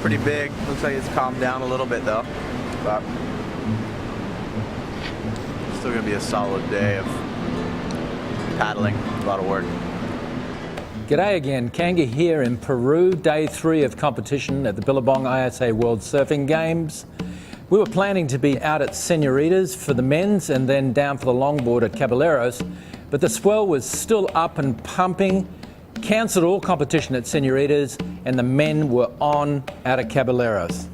pretty big. Looks like it's calmed down a little bit though. But still gonna be a solid day of paddling. A lot of work. G'day again, Kanga here in Peru, day 3 of competition at the Billabong ISA World Surfing Games. We were planning to be out at Señoritas for the men's and then down for the longboard at Caballeros, but the swell was still up and pumping, cancelled all competition at Señoritas, and the men were on out at Caballeros.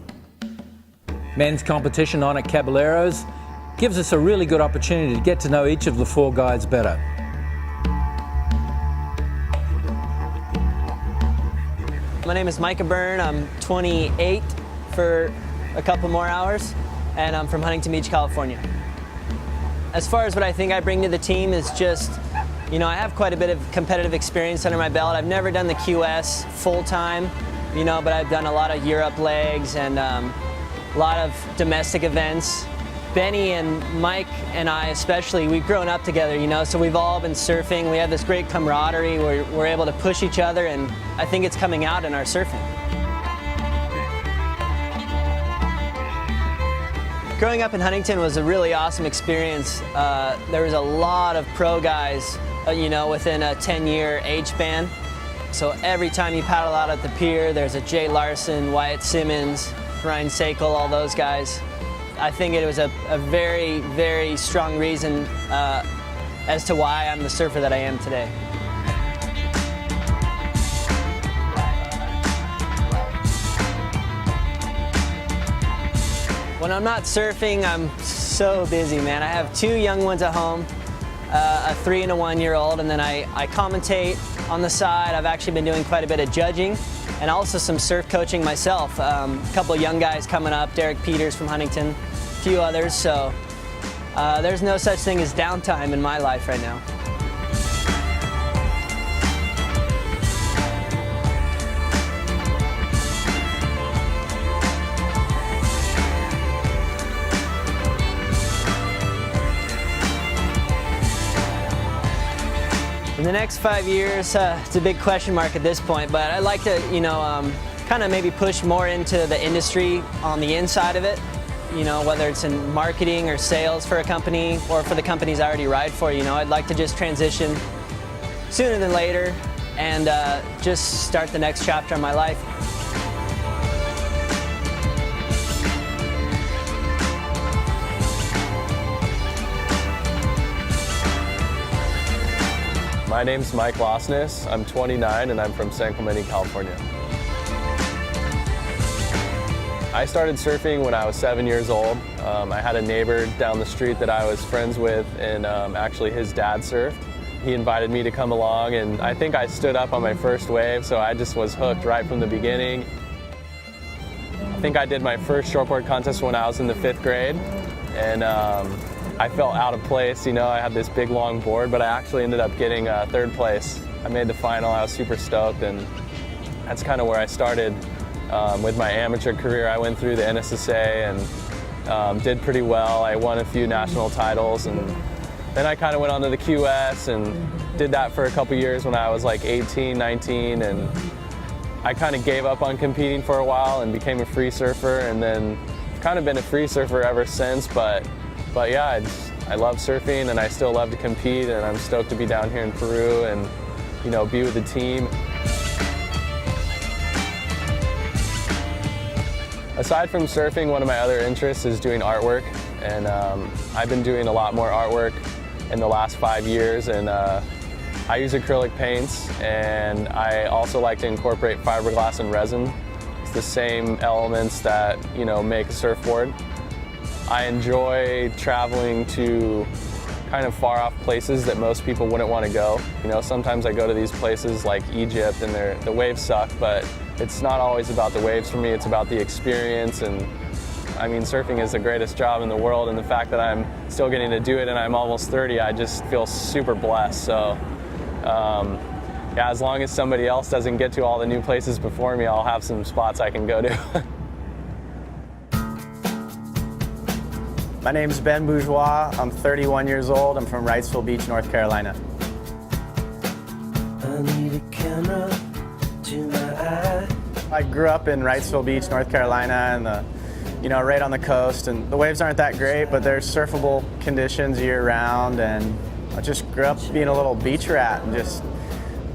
Men's competition on at Caballeros gives us a really good opportunity to get to know each of the 4 guys better. My name is Micah Byrne. I'm 28 for a couple more hours, and I'm from Huntington Beach, California. As far as what I think I bring to the team is just, I have quite a bit of competitive experience under my belt. I've never done the QS full-time, but I've done a lot of Europe legs and a lot of domestic events. Benny and Mike and I especially, we've grown up together, so we've all been surfing. We have this great camaraderie where we're able to push each other, and I think it's coming out in our surfing. Growing up in Huntington was a really awesome experience. There was a lot of pro guys, within a 10-year age span. So every time you paddle out at the pier, there's a Jay Larson, Wyatt Simmons, Ryan Sakel, all those guys. I think it was a very, very strong reason as to why I'm the surfer that I am today. When I'm not surfing, I'm so busy, man. I have 2 young ones at home, a 3 and a 1-year-old, and then I commentate on the side. I've actually been doing quite a bit of judging and also some surf coaching myself. A couple of young guys coming up, Derek Peters from Huntington, a few others, so there's no such thing as downtime in my life right now. In the next 5 years, it's a big question mark at this point, but I'd like to, kind of maybe push more into the industry on the inside of it, whether it's in marketing or sales for a company or for the companies I already ride for, I'd like to just transition sooner than later and just start the next chapter of my life. My name's Mike Losness. I'm 29 and I'm from San Clemente, California. I started surfing when I was 7 years old. I had a neighbor down the street that I was friends with, and actually his dad surfed. He invited me to come along, and I think I stood up on my first wave, so I just was hooked right from the beginning. I think I did my first shortboard contest when I was in the 5th grade, and I felt out of place. I had this big long board, but I actually ended up getting 3rd place. I made the final. I was super stoked, and that's kind of where I started with my amateur career. I went through the NSSA and did pretty well. I won a few national titles, and then I kind of went on to the QS and did that for a couple years when I was like 18, 19, and I kind of gave up on competing for a while and became a free surfer, and then kind of been a free surfer ever since. But yeah, I love surfing and I still love to compete, and I'm stoked to be down here in Peru and be with the team. Aside from surfing, one of my other interests is doing artwork, and I've been doing a lot more artwork in the last 5 years, and I use acrylic paints, and I also like to incorporate fiberglass and resin. It's the same elements that make a surfboard. I enjoy traveling to kind of far off places that most people wouldn't want to go. Sometimes I go to these places like Egypt and the waves suck, but it's not always about the waves for me, it's about the experience. And I mean, surfing is the greatest job in the world, and the fact that I'm still getting to do it and I'm almost 30, I just feel super blessed. So yeah, as long as somebody else doesn't get to all the new places before me, I'll have some spots I can go to. My name's Ben Bourgeois. I'm 31 years old. I'm from Wrightsville Beach, North Carolina. I need a camera to my eye. I grew up in Wrightsville Beach, North Carolina, and right on the coast, and the waves aren't that great, but there's surfable conditions year-round, and I just grew up being a little beach rat and just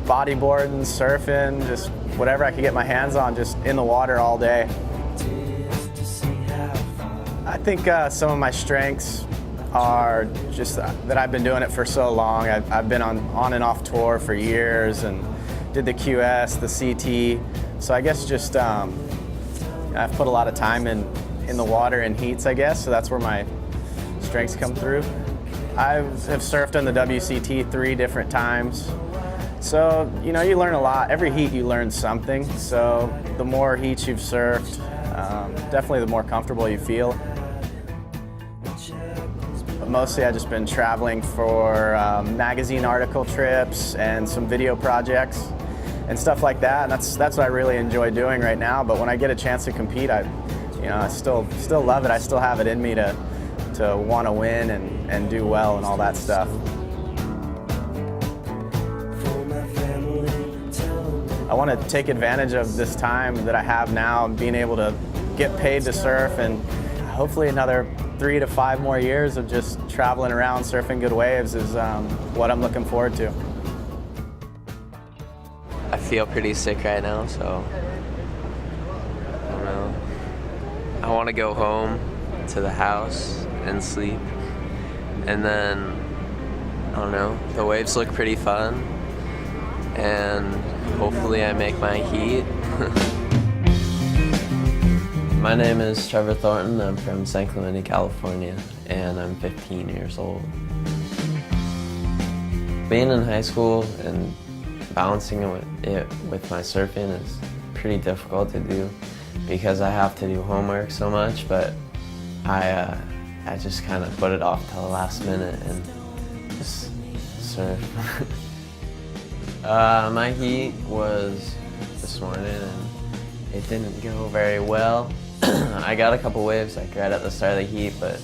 bodyboarding, surfing, just whatever I could get my hands on, just in the water all day. I think some of my strengths are just that I've been doing it for so long. I've been on and off tour for years and did the QS, the CT, so I guess just I've put a lot of time in the water and heats, I guess, so that's where my strengths come through. I have surfed on the WCT 3 different times. So, you learn a lot. Every heat you learn something. So the more heats you've surfed, definitely the more comfortable you feel. But mostly I've just been traveling for magazine article trips and some video projects and stuff like that. And that's what I really enjoy doing right now. But when I get a chance to compete, I still love it. I still have it in me to want to win and do well and all that stuff. I want to take advantage of this time that I have now, being able to get paid to surf, and hopefully another 3 to 5 more years of just traveling around surfing good waves is what I'm looking forward to. I feel pretty sick right now, so I don't know. I want to go home to the house and sleep, and then I don't know, the waves look pretty fun, and hopefully I make my heat. My name is Trevor Thornton. I'm from San Clemente, California, and I'm 15 years old. Being in high school and balancing it with my surfing is pretty difficult to do because I have to do homework so much, but I just kind of put it off till the last minute and just surf. My heat was this morning and it didn't go very well. I got a couple waves like right at the start of the heat, but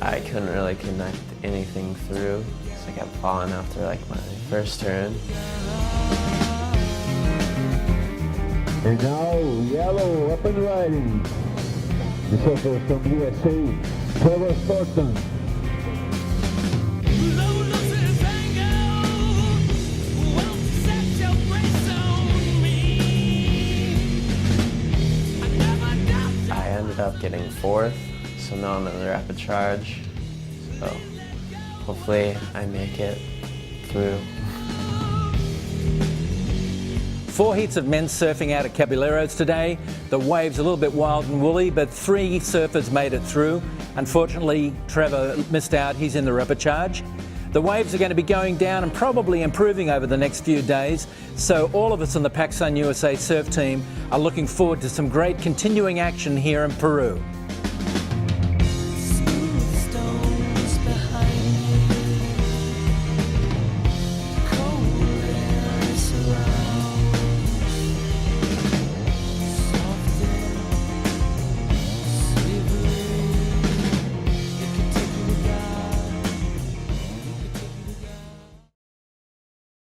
I couldn't really connect anything through, so I kept falling after like my first turn. And now, yellow up and riding. The surfer from USA, Trevor Thornton. I ended up getting 4th, so now I'm in the rapid charge. So hopefully I make it through. 4 heats of men's surfing out at Caballeros today. The waves a little bit wild and woolly, but 3 surfers made it through. Unfortunately, Trevor missed out. He's in the rapid charge. The waves are going to be going down and probably improving over the next few days. So all of us on the Pacsun USA surf team are looking forward to some great continuing action here in Peru.